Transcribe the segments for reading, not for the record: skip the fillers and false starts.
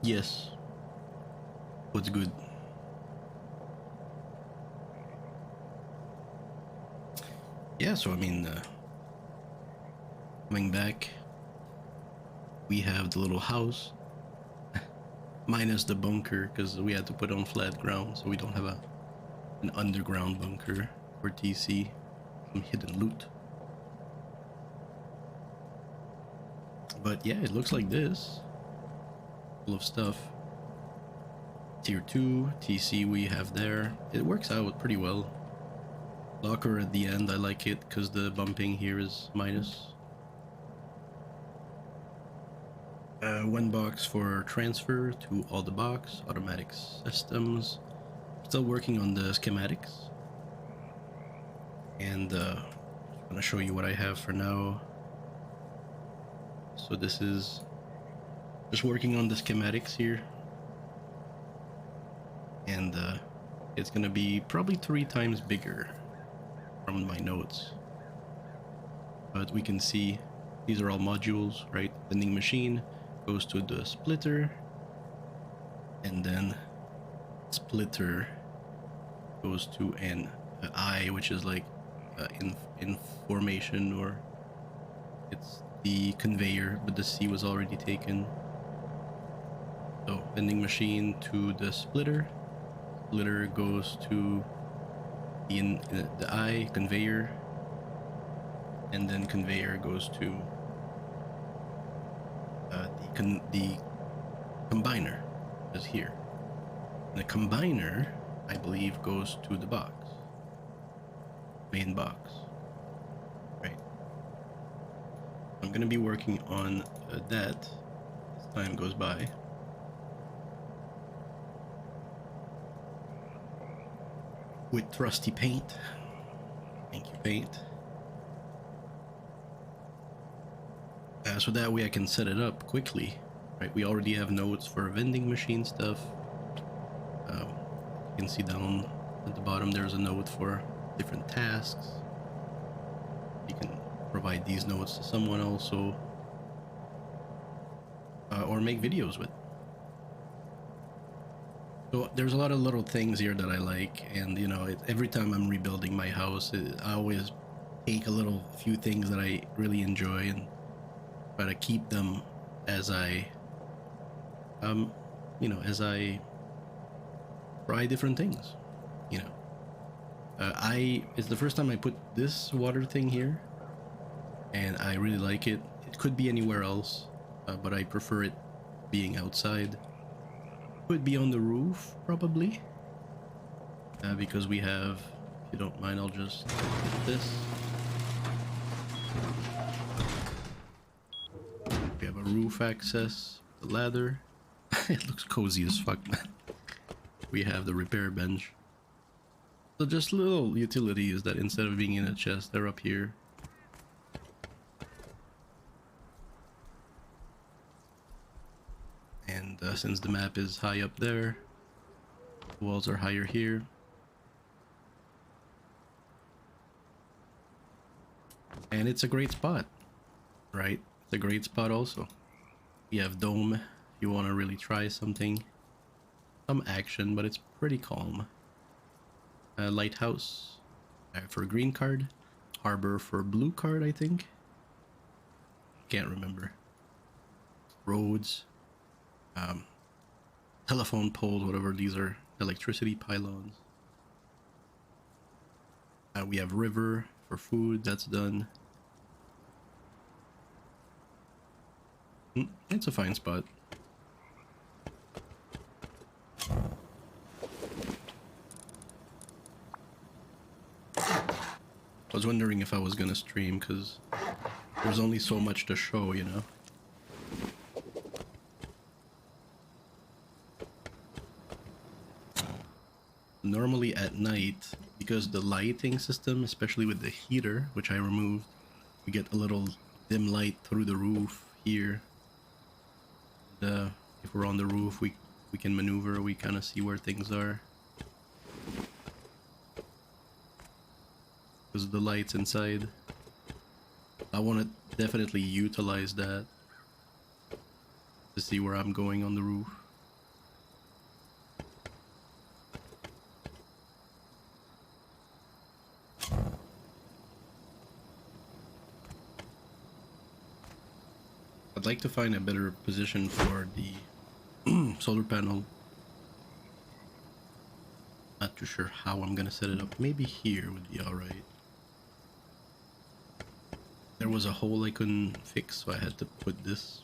Yes. What's good? Yeah, so I mean, coming back, we have the little house, minus the bunker, because we had to put on flat ground, so we don't have an underground bunker for TC. Some hidden loot. But yeah, it looks like this. Full of stuff. Tier 2, TC we have there. It works out pretty well. Locker at the end, I like it because the bumping here is minus. One box for transfer to all the box, automatic systems. Still working on the schematics. And I'm gonna show you what I have for now. So this is just working on the schematics here. And it's gonna be probably 3 times bigger from my notes. But we can see these are all modules, right? Vending machine goes to the splitter, and then splitter goes to an eye, which is like information, or it's the conveyor, but the C was already taken. So vending machine to the splitter, splitter goes to the eye conveyor, and then conveyor goes to the combiner is here. And the combiner, I believe, goes to the box, main box, right? I'm gonna be working on that as time goes by. With trusty paint. Thank you, paint. So that way I can set it up quickly, right? We already have notes for vending machine stuff. You can see down at the bottom there's a note for different tasks. You can provide these notes to someone also, or make videos with. So there's a lot of little things here that I like, and you know, every time I'm rebuilding my house, I always take a few things that I really enjoy and try to keep them as I as I try different things, you know. It's the first time I put this water thing here, and I really like it. It could be anywhere else, but I prefer it being outside. Could be on the roof probably, because we have, if you don't mind, I'll just put this. We have a roof access, the ladder. It looks cozy as fuck, man. We have the repair bench. So just little utilities that instead of being in a chest, they're up here. And since the map is high up there, the walls are higher here. And it's a great spot, right? It's a great spot also. We have dome if you want to really try something. Some action, but it's pretty calm. Lighthouse for green card. Harbor for blue card, I think. Can't remember. Roads. Telephone poles, whatever these are. Electricity pylons. We have river for food, that's done. It's a fine spot. I was wondering if I was gonna stream because there's only so much to show, you know. Normally at night, because the lighting system, especially with the heater, which I removed, we get a little dim light through the roof here. If we're on the roof, we can maneuver, we kind of see where things are. Because of the lights inside. I want to definitely utilize that to see where I'm going on the roof. I'd like to find a better position for the solar panel. Not too sure how I'm gonna set it up. Maybe here would be alright. There was a hole I couldn't fix, so I had to put this.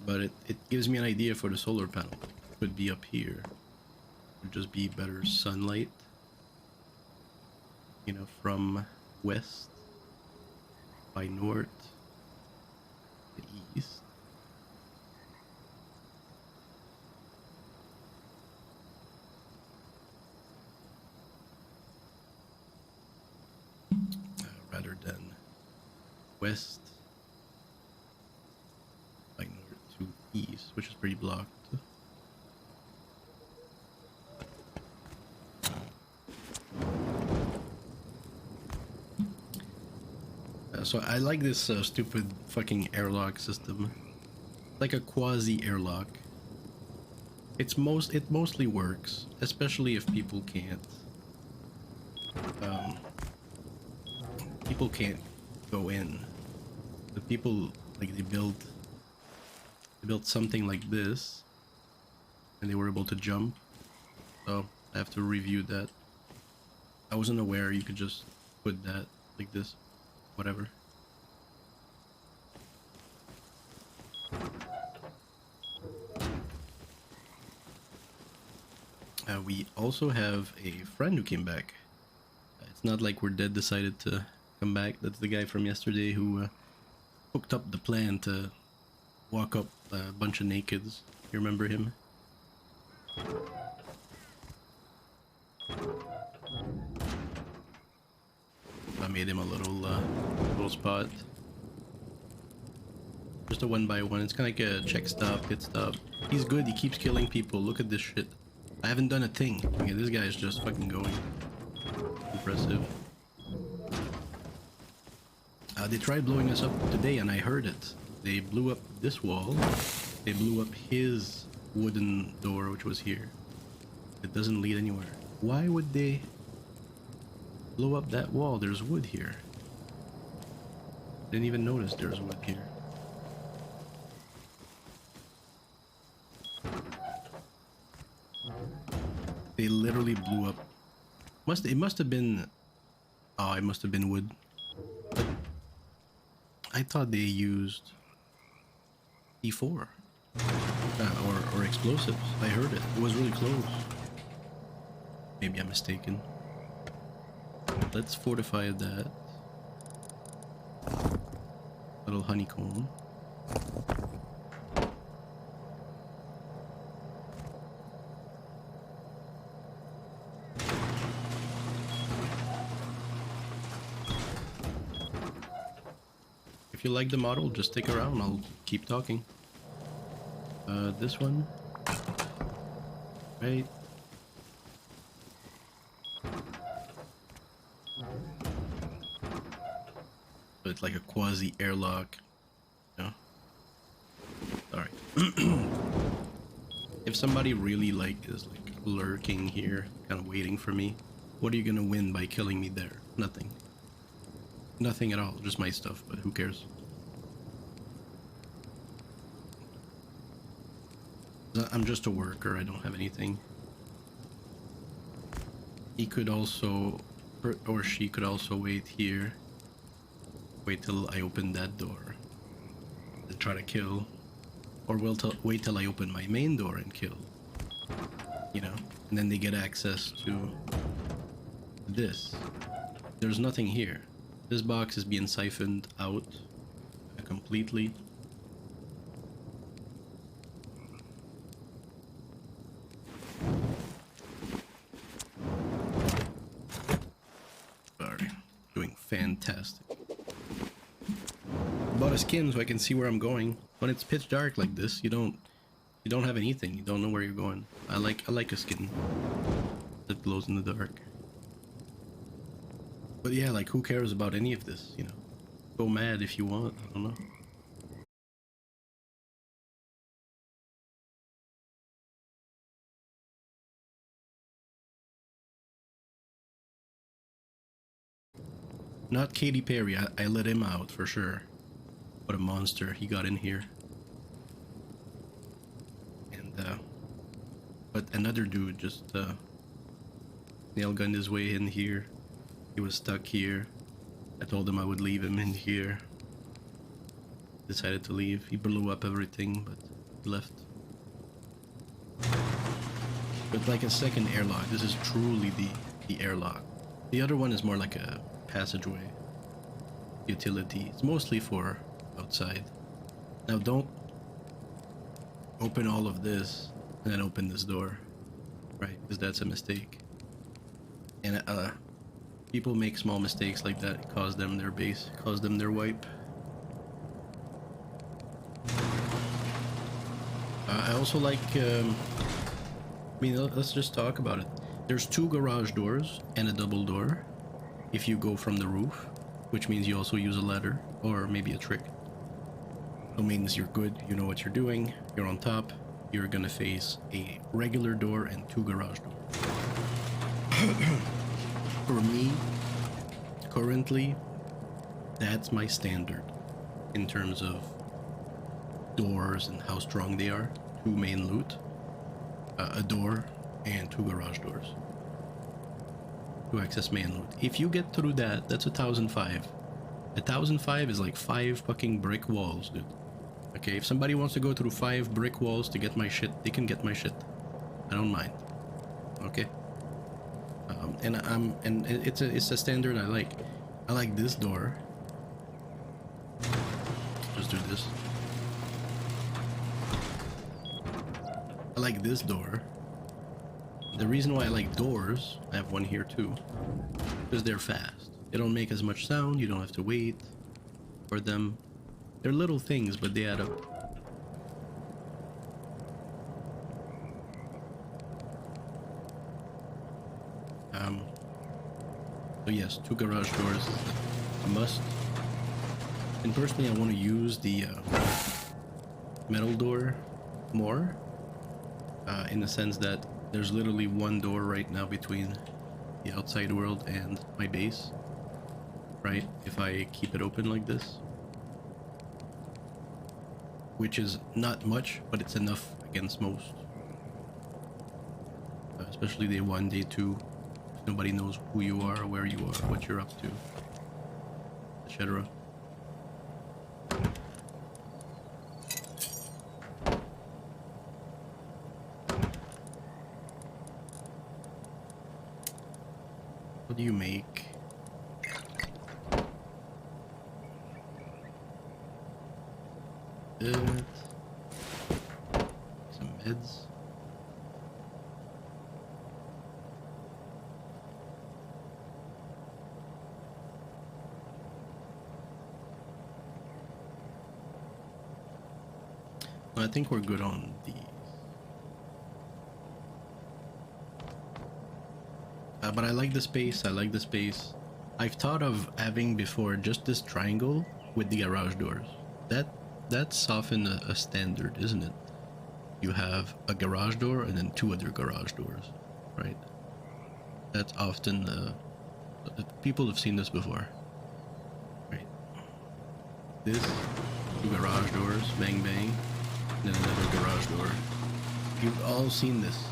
But it gives me an idea for the solar panel. It could be up here. It would just be better sunlight. You know, from west by north to east. Rather than west by north to east, which is pretty blocked. So I like this stupid fucking airlock system, like a quasi airlock. It mostly works, especially if people can't go in. The people like they built something like this, and they were able to jump. So I have to review that. I wasn't aware you could just put that like this, whatever. We also have a friend who came back. It's not like we're dead decided to come back. That's the guy from yesterday who hooked up the plan to walk up a bunch of nakeds. You remember him? I made him a little spot. Just a 1x1. It's kind of like a check stop, hit stop. He's good. He keeps killing people. Look at this shit. I haven't done a thing. Okay, this guy is just fucking going. Impressive. They tried blowing us up today and I heard it. They blew up this wall. They blew up his wooden door, which was here. It doesn't lead anywhere. Why would they blow up that wall? There's wood here. Didn't even notice there's wood here. They literally blew up. It must have been. Oh, it must have been wood. But I thought they used C4 or explosives. I heard it. It was really close. Maybe I'm mistaken. Let's fortify that. Little honeycomb. If you like the model, just stick around. I'll keep talking. This one. Right. So it's like a quasi airlock. Yeah. Alright. If somebody really is lurking here, kind of waiting for me, what are you gonna win by killing me there? Nothing. Nothing at all, just my stuff, but who cares? I'm just a worker, I don't have anything. He could also, or she could also wait here. Wait till I open that door and try to kill. Or wait till I open my main door and kill. You know? And then they get access to this. There's nothing here. This box is being siphoned out completely. Sorry, doing fantastic. Bought a skin so I can see where I'm going. When it's pitch dark like this, you don't have anything. You don't know where you're going. I like a skin that glows in the dark. But yeah, like who cares about any of this, you know? Go mad if you want, I don't know. Not Katy Perry, I let him out for sure. What a monster, he got in here. And but another dude just nail gunned his way in here. He was stuck here. I told him I would leave him in here. Decided to leave. He blew up everything, but he left. But like a second airlock, this is truly the airlock. The other one is more like a passageway utility. It's mostly for outside. Now don't open all of this and then open this door, right? Because that's a mistake. And people make small mistakes like that, cause them their base, cause them their wipe. I also like, I mean, let's just talk about it. There's 2 garage doors and a double door if you go from the roof, which means you also use a ladder or maybe a trick. It means you're good, you know what you're doing, you're on top, you're gonna face a regular door and 2 garage doors. For me, currently, that's my standard in terms of doors and how strong they are. 2 main loot, a door, and 2 garage doors to access main loot. If you get through that, that's 1,005. 1,005 is like 5 fucking brick walls, dude. Okay, if somebody wants to go through 5 brick walls to get my shit, they can get my shit. I don't mind. Okay. And it's a standard I like. I like this door. Just do this. I like this door. The reason why I like doors, I have one here too, because they're fast. They don't make as much sound, you don't have to wait for them. They're little things, but they add up. So yes, 2 garage doors is a must. And personally, I want to use the metal door more, in the sense that there's literally 1 door right now between the outside world and my base, right? If I keep it open like this, which is not much, but it's enough against most, especially day 1, day 2. Nobody knows who you are, where you are, what you're up to, etc. What do you make? Some meds. I think we're good on these. But I like the space, I like the space. I've thought of having before just this triangle with the garage doors. That's often a standard, isn't it? You have a garage door and then 2 other garage doors, right? That's often, people have seen this before, right? This, 2 garage doors, bang bang, and then another garage door. You've all seen this,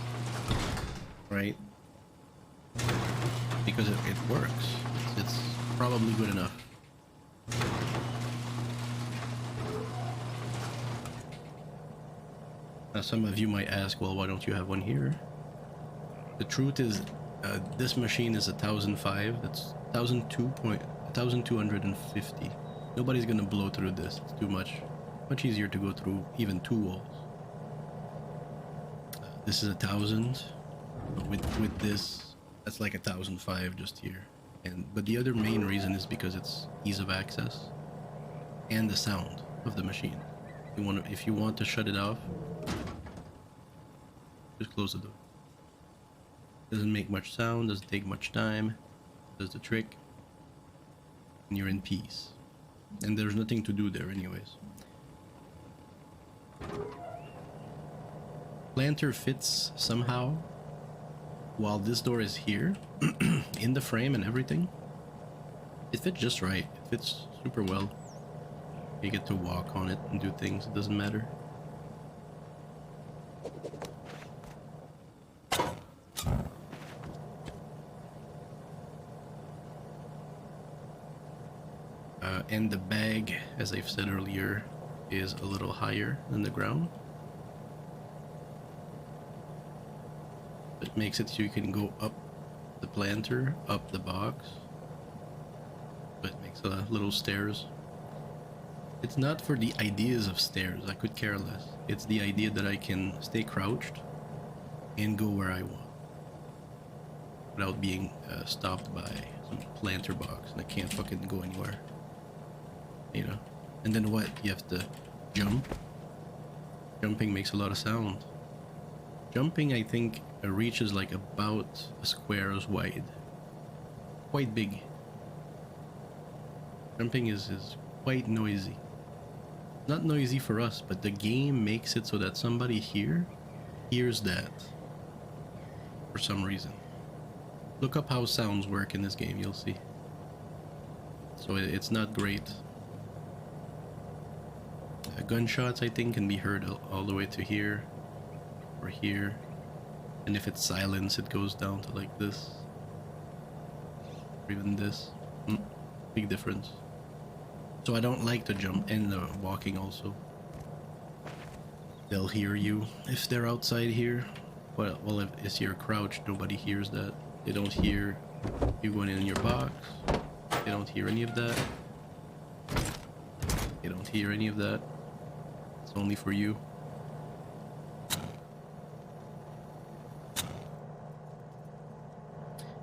right? Because it works. It's probably good enough. Now some of you might ask, well, why don't you have one here? The truth is, this machine is 1,005. That's 1,250. Nobody's gonna blow through this. It's too much. Much easier to go through even 2 walls. This is 1,000. With this, that's like 1,005 just here. But the other main reason is because it's ease of access and the sound of the machine. If you want to shut it off, just close the door. Doesn't make much sound, doesn't take much time, does the trick, and you're in peace. And there's nothing to do there anyways. Planter fits somehow, while this door is here, in the frame and everything. It fits just right, it fits super well. You get to walk on it and do things. It doesn't matter. And the bag, as I've said earlier, is a little higher than the ground. It makes it so you can go up the planter, up the box. But it makes a little stairs. It's not for the ideas of stairs, I could care less. It's the idea that I can stay crouched and go where I want without being stopped by some planter box, and I can't fucking go anywhere. You know? And then what? You have to jump. Jumping makes a lot of sound. Jumping, I think, reaches like about a square's wide. Quite big. Jumping is quite noisy. Not noisy for us, but the game makes it so that somebody here hears that for some reason. Look up how sounds work in this game, you'll see. So it's not great. Gunshots, I think, can be heard all the way to here or here. And if it's silence, it goes down to like this. Or even this. Big difference. So I don't like to jump, and the walking also. They'll hear you if they're outside here. Well, if you're crouched, nobody hears that. They don't hear you going in your box. They don't hear any of that. They don't hear any of that. It's only for you.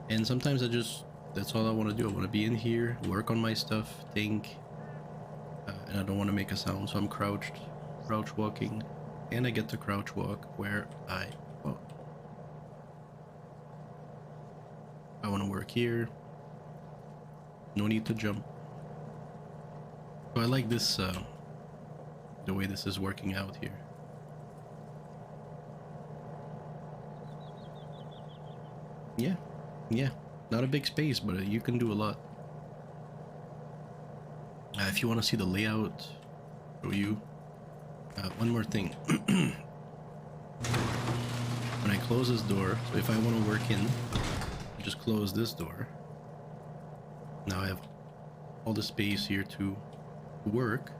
And sometimes that's all I want to do. I want to be in here, work on my stuff, think, and I don't want to make a sound, so I'm crouch walking, and I get to crouch walk where I want. I want to work here. No need to jump. So I like this, the way this is working out here. Yeah, not a big space, but you can do a lot. If you want to see the layout, show you. One more thing. When I close this door, so if I want to work in, I just close this door. Now I have all the space here to work.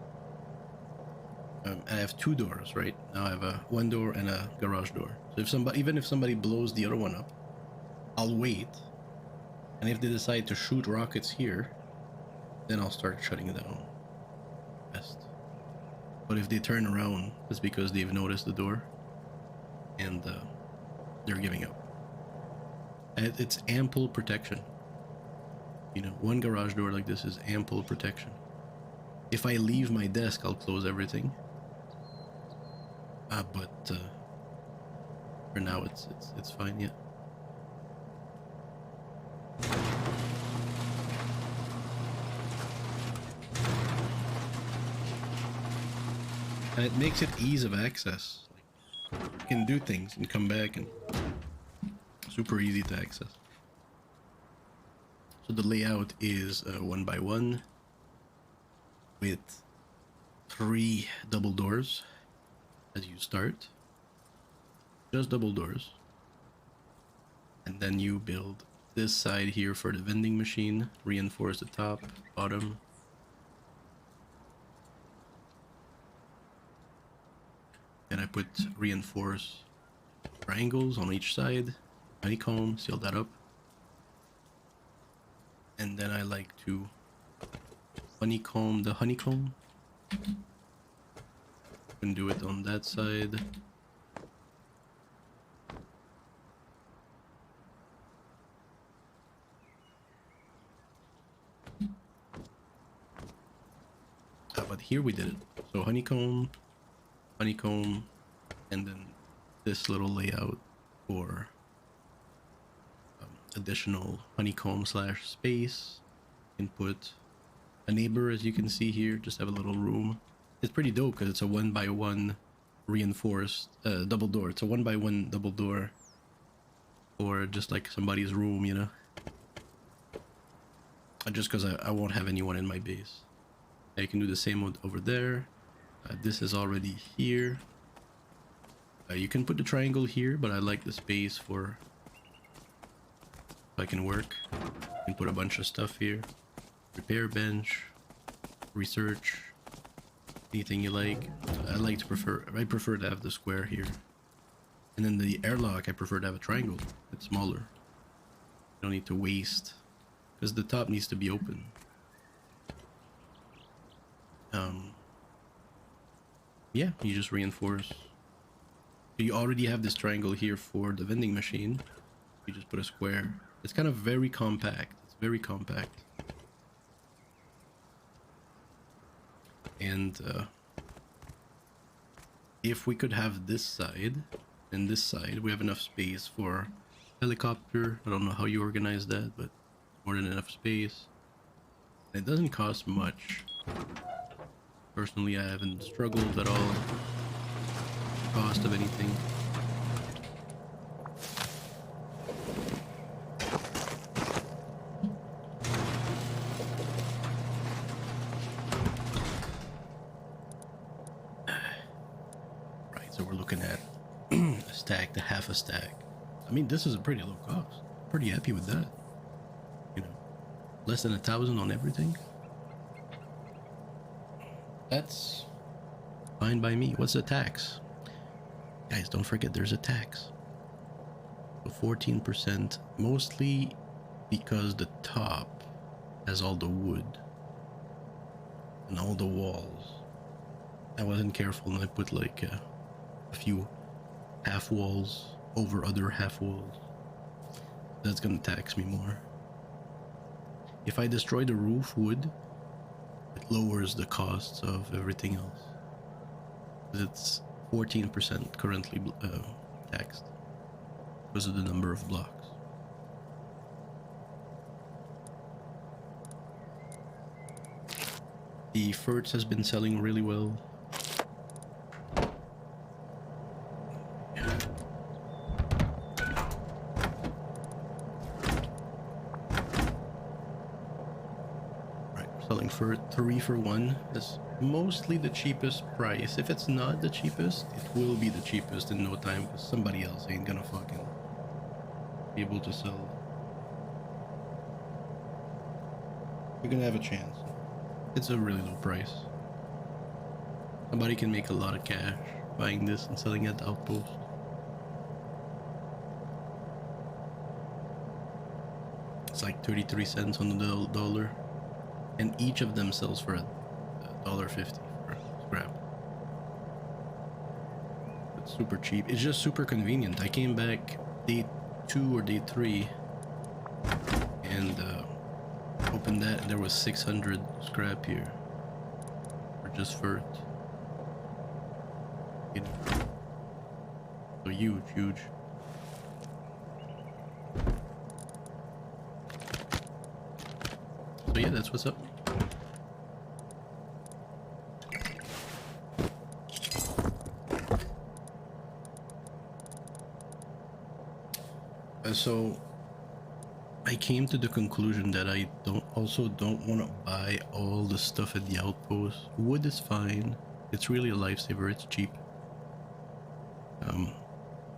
I have two doors, right? Now I have one door and a garage door. So even if somebody blows the other one up, I'll wait. And if they decide to shoot rockets here, then I'll start shutting it down. Best. But if they turn around, it's because they've noticed the door and they're giving up. And it's ample protection. You know, one garage door like this is ample protection. If I leave my desk, I'll close everything. But for now, it's fine. Yeah. And it makes it ease of access. You can do things and come back, and super easy to access. So the layout is 1x1 with 3 double doors as you start. Just double doors. And then you build this side here for the vending machine, reinforce the top, bottom. And I put reinforce triangles on each side, honeycomb, seal that up. And then I like to honeycomb the honeycomb. You can do it on that side. But here we did it. So honeycomb, honeycomb, and then this little layout for additional honeycomb slash space. You can put a neighbor, as you can see here, just have a little room. It's pretty dope because it's a 1x1 reinforced double door. It's a 1x1 double door, or just like somebody's room, you know. Just because I won't have anyone in my base. You can do the same over there. This is already here. You can put the triangle here, but I like the space for so I can work. You can put a bunch of stuff here. Repair bench, research, anything you like. I prefer to have the square here. And then the airlock, I prefer to have a triangle. It's smaller. You don't need to waste, because the top needs to be open. Yeah, you just reinforce. You already have this triangle here for the vending machine. You just put a square. It's kind of very compact. It's very compact. And if we could have this side and this side, we have enough space for helicopter. I don't know how you organize that, but more than enough space. It doesn't cost much. Personally, I haven't struggled at all. Cost of anything. Right, so we're looking at a stack to half a stack. I mean, this is a pretty low cost. Pretty happy with that. You know, less than 1,000 on everything. That's fine by me. What's the tax? Guys, don't forget there's a tax. So 14%, mostly because the top has all the wood and all the walls. I wasn't careful and I put like a few half walls over other half walls. That's gonna tax me more. If I destroy the roof wood, it lowers the costs of everything else. It's 14% currently taxed because of the number of blocks. The Fertz has been selling really well. Selling for 3 for 1. That's mostly the cheapest price. If it's not the cheapest, it will be the cheapest in no time, because somebody else ain't gonna fucking be able to sell. You're gonna have a chance. It's a really low price. Somebody can make a lot of cash buying this and selling at the outpost. It's like 33 cents on the dollar. And each of them sells for $1.50 for scrap. It's super cheap. It's just super convenient. I came back day 2 or day 3 and opened that, and there was 600 scrap here for just Fert. You know, so huge. So yeah, that's what's up. So I came to the conclusion that I don't want to buy all the stuff at the outpost. Wood is fine. It's really a lifesaver. It's cheap.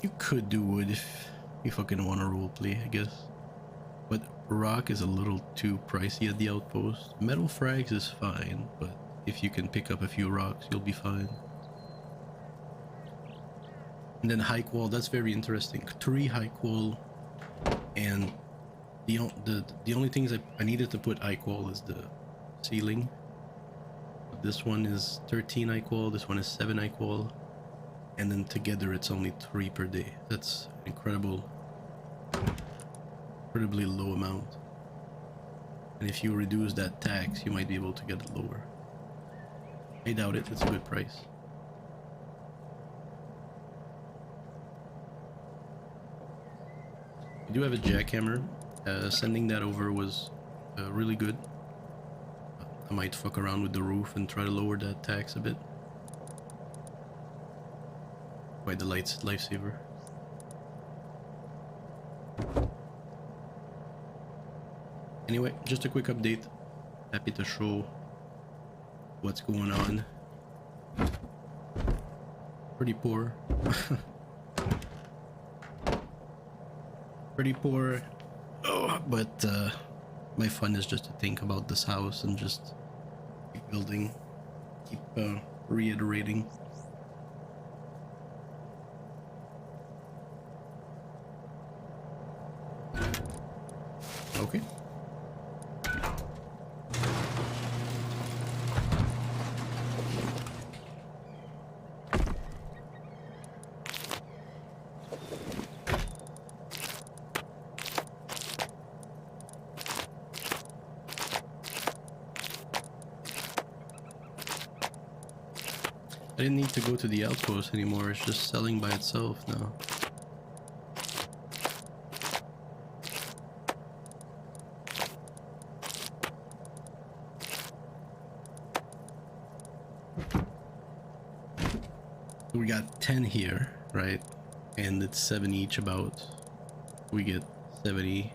You could do wood if you fucking want to roleplay, I guess. But rock is a little too pricey at the outpost. Metal frags is fine, but if you can pick up a few rocks, you'll be fine. And then high qual, that's very interesting. 3 high qual, and the only things I needed to put high qual is the ceiling. This one is 13 high qual, this one is 7 high qual, and then together it's only 3 per day. That's incredibly low amount. And if you reduce that tax, you might be able to get it lower. I doubt it. It's a good price. I do have a jackhammer. Sending that over was really good. I might fuck around with the roof and try to lower that tax a bit. Quite the lifesaver. Anyway, just a quick update. Happy to show what's going on. Pretty poor. Pretty poor. Oh, but my fun is just to think about this house and just keep building, keep reiterating. Okay. I didn't need to go to the outpost anymore, it's just selling by itself now. We got 10 here, right? And it's 7 each about. We get 70.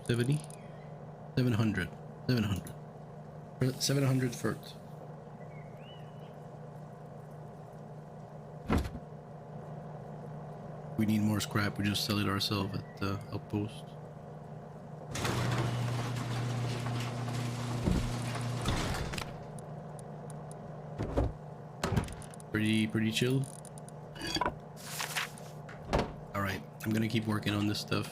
70? 700. 700. 700 fert. We need more scrap, we just sell it ourselves at the outpost. Pretty chill. Alright, I'm gonna keep working on this stuff.